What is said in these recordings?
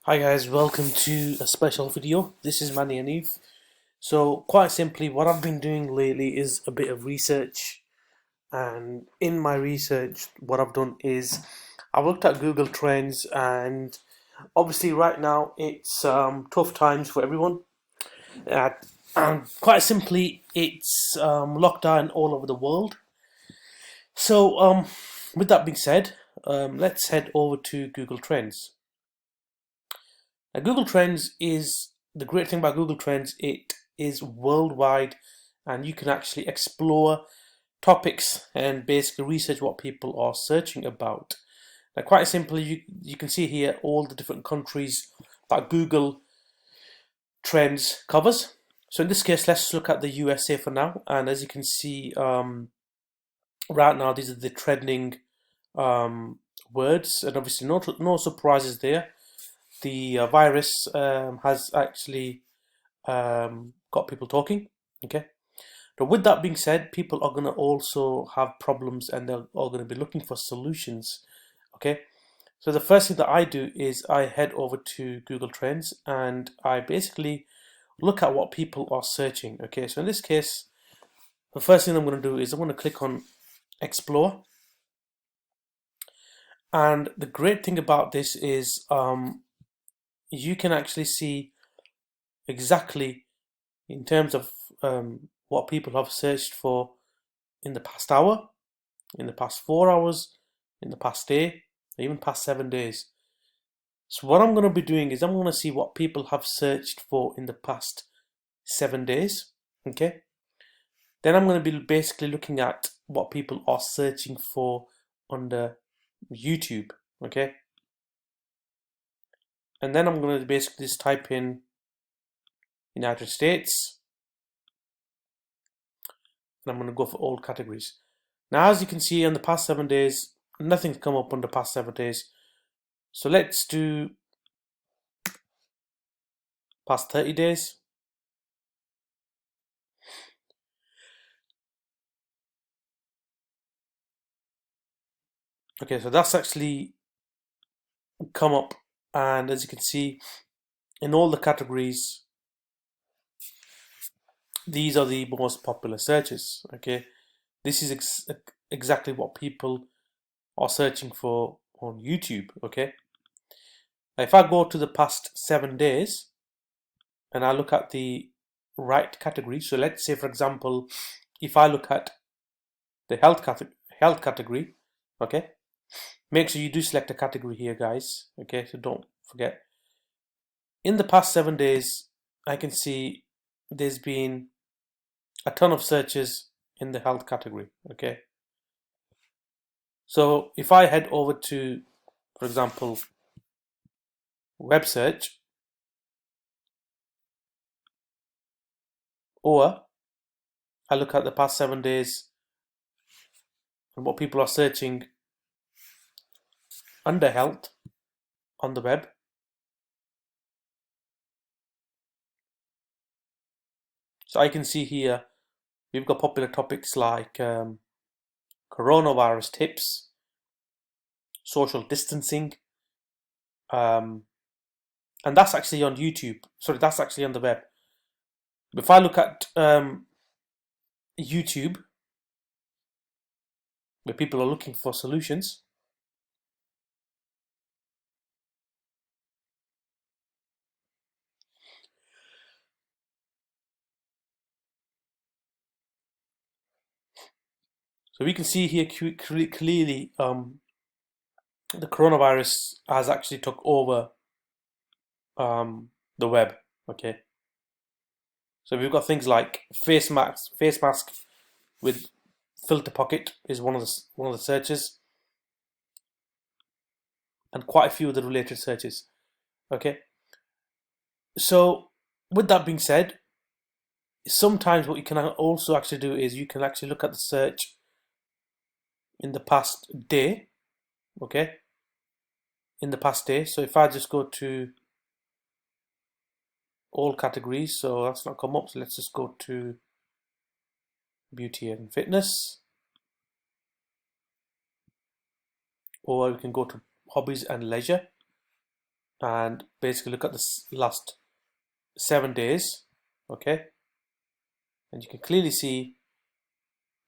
Hi guys, welcome to a special video. This is Manny and Eve. So quite simply what I've been doing lately is a bit of research, and in my research what I've done is I've looked at Google Trends, and obviously right now it's tough times for everyone, uh, and quite simply it's lockdown all over the world. So with that being said, let's head over to Google Trends. Now, Google Trends is the great thing about Google Trends. It is worldwide, and you can actually explore topics and basically research what people are searching about. Now, quite simply, you can see here all the different countries that Google Trends covers. So in this case, let's look at the USA for now. And as you can see, right now these are the trending um, words, and obviously no surprises there. The virus has actually got people talking. Okay, but with that being said, people are going to also have problems, and they're all going to be looking for solutions. Okay, so the first thing that I do is I head over to Google Trends, and I basically look at what people are searching. Okay, so in this case, the first thing I'm going to do is I'm going to click on Explore. And the great thing about this is you can actually see exactly in terms of what people have searched for in the past hour, in the past 4 hours, in the past day, even past 7 days. So what I'm going to be doing is I'm going to see what people have searched for in the past 7 days. Okay. Then I'm going to be basically looking at what people are searching for under YouTube. Okay. And then I'm going to basically just type in United States, and I'm going to go for all categories. Now, as you can see, in the past 7 days, nothing's come up on the past 7 days. So let's do past 30 days. Okay, so that's actually come up, and as you can see, in all the categories, these are the most popular searches. Okay, this is exactly what people are searching for on YouTube. Okay, now, if I go to the past 7 days and I look at the right category, so let's say, for example, if I look at the health category, okay, make sure you do select a category here, guys. Okay, so don't forget. In the past 7 days, I can see there's been a ton of searches in the health category. Okay, so if I head over to, for example, web search, or I look at the past 7 days and what people are searching under health on the web, so I can see here we've got popular topics like coronavirus tips, social distancing, um, and that's actually on YouTube. Sorry, that's actually on the web. If I look at YouTube, where people are looking for solutions, so we can see here clearly the coronavirus has actually took over the web. Okay, so we've got things like face mask with filter pocket is one of the searches, and quite a few of the related searches. Okay, so with that being said, sometimes what you can also actually do is you can actually look at the search in the past day. Okay, in the past day. So if I just go to all categories, so that's not come up. So let's just go to beauty and fitness, or we can go to hobbies and leisure, and basically look at the last 7 days, okay, and you can clearly see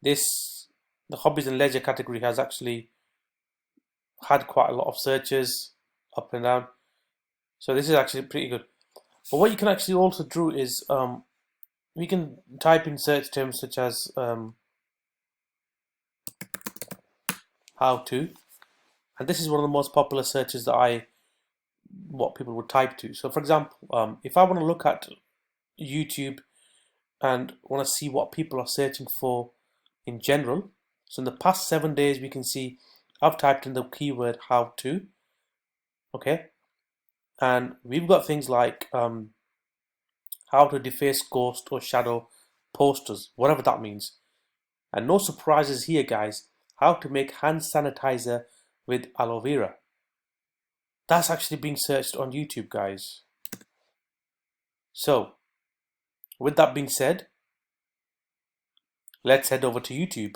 this, the hobbies and leisure category has actually had quite a lot of searches up and down. So this is actually pretty good. But what you can actually also do is we can type in search terms such as how to, and this is one of the most popular searches that what people would type to. So for example, if I want to look at YouTube and want to see what people are searching for in general, so in the past 7 days we can see I've typed in the keyword how to, okay, and we've got things like how to deface ghost or shadow posters, whatever that means. And no surprises here, guys. How to make hand sanitizer with aloe vera. That's actually being searched on YouTube, guys. So, with that being said, let's head over to YouTube.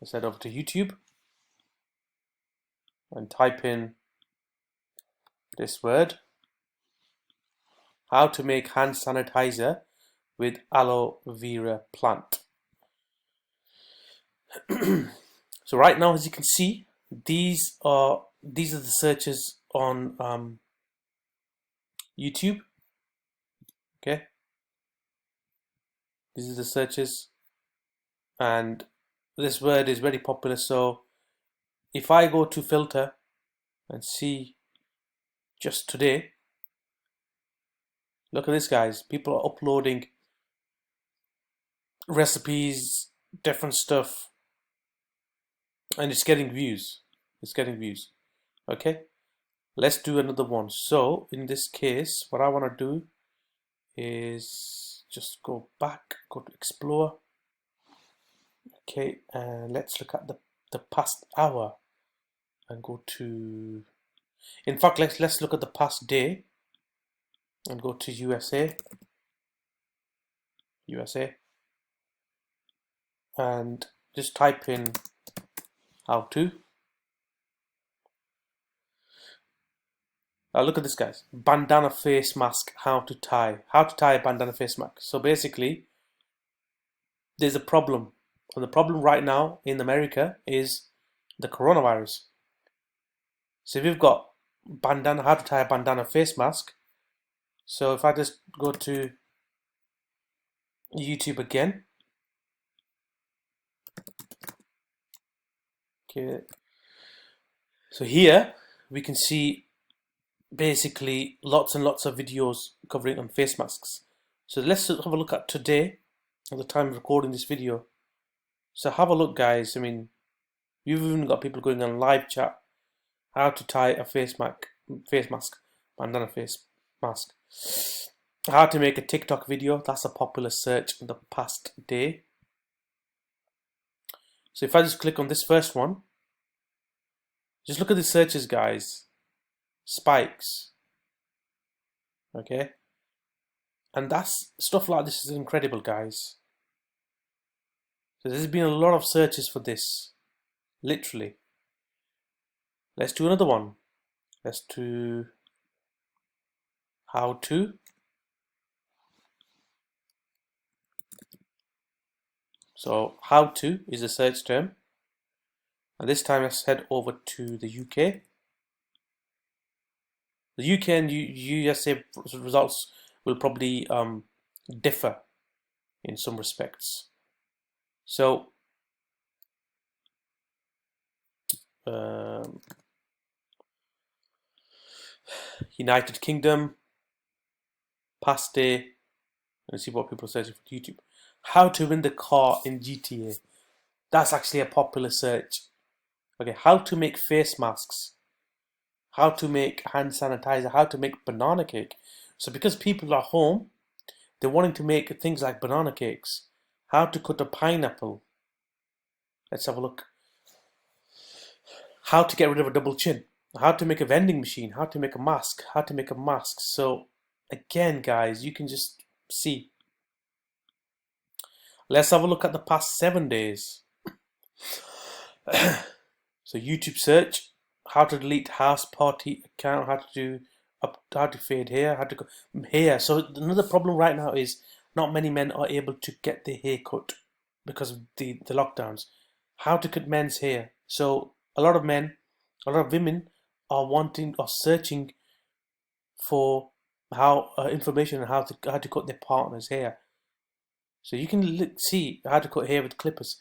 Let's head over to YouTube and type in this word. How to make hand sanitizer with aloe vera plant. So right now, as you can see, these are the searches on YouTube. Okay, these are the searches, and this word is very popular. So if I go to filter and see just today, look at this, guys. People are uploading recipes, different stuff, and it's getting views. It's getting views. Okay, let's do another one. So in this case, what I want to do is just go back, go to explore. Okay, and let's look at the past hour and go to, in fact, let's look at the past day and go to USA, and just type in how to. Now look at this, guys. Bandana face mask, how to tie a bandana face mask. So basically, there's a problem, and the problem right now in America is the coronavirus. So we've got bandana, how to tie a bandana face mask. So if I just go to YouTube again, okay, so here we can see basically lots and lots of videos covering on face masks. So let's have a look at today at the time of recording this video. So have a look, guys. I mean, you've even got people going on live chat. How to tie a face mask, bandana face mask. How to make a TikTok video. That's a popular search in the past day. So if I just click on this first one, just look at the searches, guys. Spikes. Okay. And that's stuff like this is incredible, guys. So there's been a lot of searches for this. Literally. Let's do another one. Let's do how to. So how to is a search term. And this time let's head over to the UK. The UK and USA results will probably differ in some respects. So United Kingdom, past day, and see what people are searching for YouTube. How to win the car in GTA. That's actually a popular search. Okay, how to make face masks. How to make hand sanitizer. How to make banana cake. So because people are home, they're wanting to make things like banana cakes. How to cut a pineapple. Let's have a look. How to get rid of a double chin. How to make a vending machine. How to make a mask. How to make a mask. So again, guys, you can just see. Let's have a look at the past 7 days. So YouTube search. how to delete house party account, how to do how to fade hair, how to go hair. So another problem right now is not many men are able to get their hair cut because of the lockdowns. How to cut men's hair. So a lot of men, a lot of women are wanting or searching for how information on how to cut their partner's hair. So you can see how to cut hair with clippers,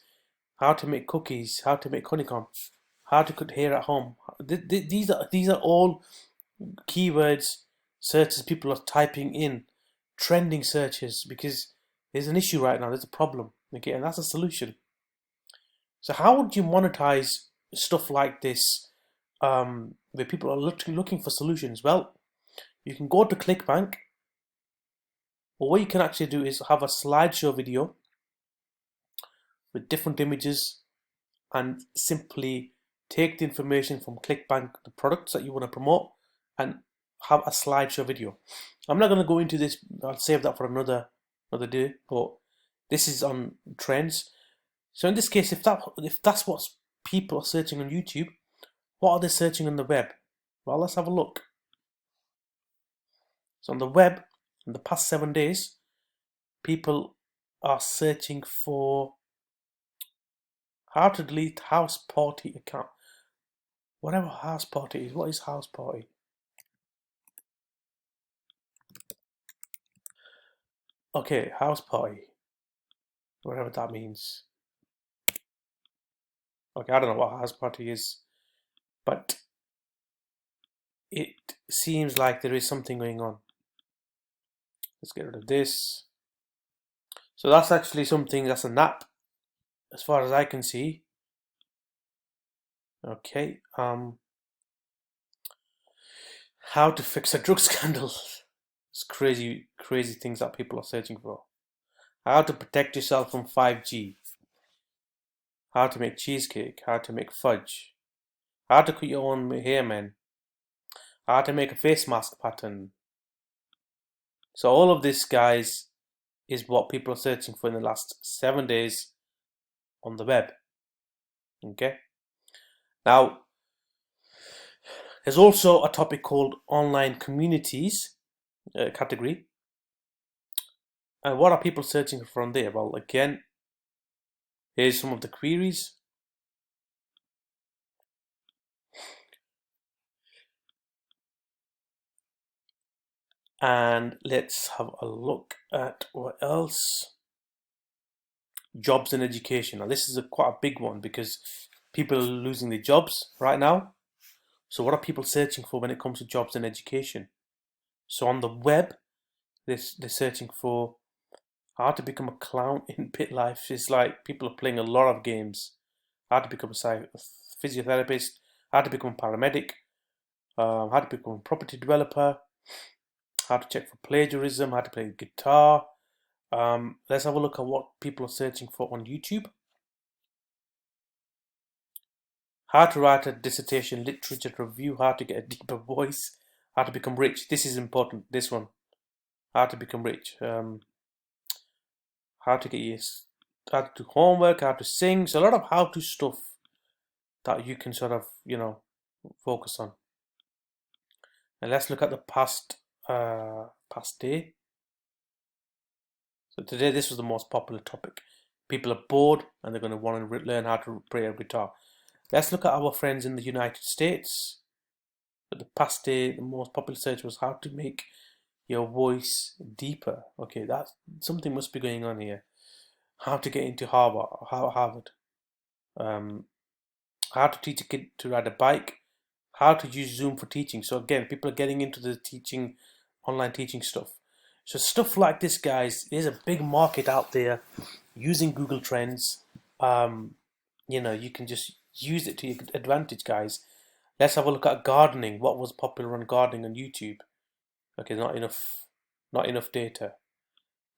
how to make cookies, how to make honeycomb, how to cut hair at home. These are all keywords searches people are typing in, trending searches, because there's an issue right now. There's a problem, okay, and that's a solution. So how would you monetize stuff like this, where people are looking for solutions? Well, you can go to ClickBank, or what you can actually do is have a slideshow video with different images and simply take the information from ClickBank, the products that you want to promote, and have a slideshow video. I'm not going to go into this. I'll save that for another day. But this is on trends. So in this case, if that's what people are searching on YouTube, what are they searching on the web? Well, let's have a look. So on the web, in the past 7 days, people are searching for how to delete house party account. Whatever house party is, what is house party? Okay, house party, whatever that means. Okay, I don't know what house party is, but it seems like there is something going on. Let's get rid of this. So that's actually something, that's an app, as far as I can see. Okay, how to fix a drug scandal. It's crazy, crazy things that people are searching for. How to protect yourself from 5G. How to make cheesecake. How to make fudge. How to cut your own hair, man. How to make a face mask pattern. So all of this, guys, is what people are searching for in the last 7 days on the web. Okay. Now, there's also a topic called online communities category. And what are people searching for on there? Well, again, here's some of the queries. And let's have a look at what else. Jobs and education. Now, this is quite a big one because people are losing their jobs right now. So, what are people searching for when it comes to jobs and education? So, on the web, they're searching for how to become a clown in pit life. It's like people are playing a lot of games. How to become a physiotherapist, how to become a paramedic, how to become a property developer, how to check for plagiarism, how to play guitar. Let's have a look at what people are searching for on YouTube. How to write a dissertation literature review, how to get a deeper voice, how to become rich. This is important, this one. How to become rich. How to do homework, how to sing. So a lot of how to stuff that you can sort of, focus on. And let's look at the past day. So today, this was the most popular topic. People are bored and they're going to want to learn how to play a guitar. Let's look at our friends in the United States. But the past day, the most popular search was how to make your voice deeper. Okay, something must be going on here. How to get into Harvard. How to teach a kid to ride a bike. How to use Zoom for teaching. So again, people are getting into the online teaching stuff. So stuff like this, guys, there's a big market out there using Google Trends. You can just use it to your advantage, guys. Let's have a look at gardening. What was popular on gardening on YouTube? Okay, not enough data.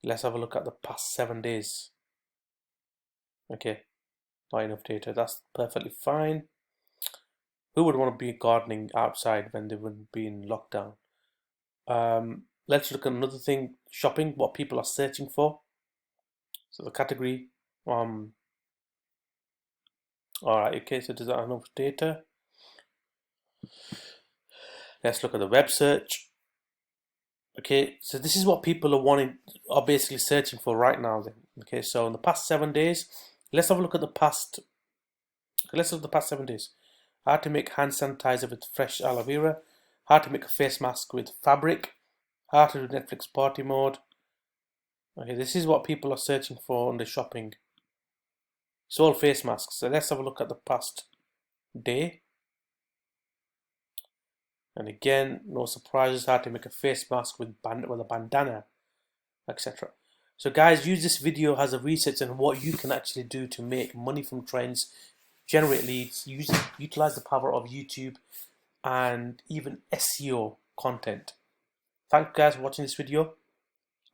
Let's have a look at the past 7 days. Okay, not enough data. That's perfectly fine. Who would want to be gardening outside when they wouldn't be in lockdown? Let's look at another thing, shopping, what people are searching for. So the category, alright, okay, so does that have enough data? Let's look at the web search. Okay, so this is what people are basically searching for right now then. Okay, so in the past 7 days, let's have a look at the past. Let's look at the past 7 days. How to make hand sanitizer with fresh aloe vera. How to make a face mask with fabric. How to do Netflix party mode. Okay, this is what people are searching for under shopping. It's all face masks. So let's have a look at the past day. And again, no surprises, how to make a face mask with a bandana, etc. So guys, use this video as a research on what you can actually do to make money from trends, generate leads, utilize the power of YouTube and even SEO content. Thank you guys for watching this video.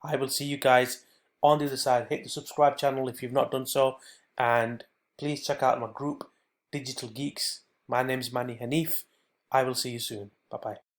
I will see you guys on the other side. Hit the subscribe channel if you've not done so, and please check out my group, Digital Geeks. My name is Mani Hanif. I will see you soon. Bye bye.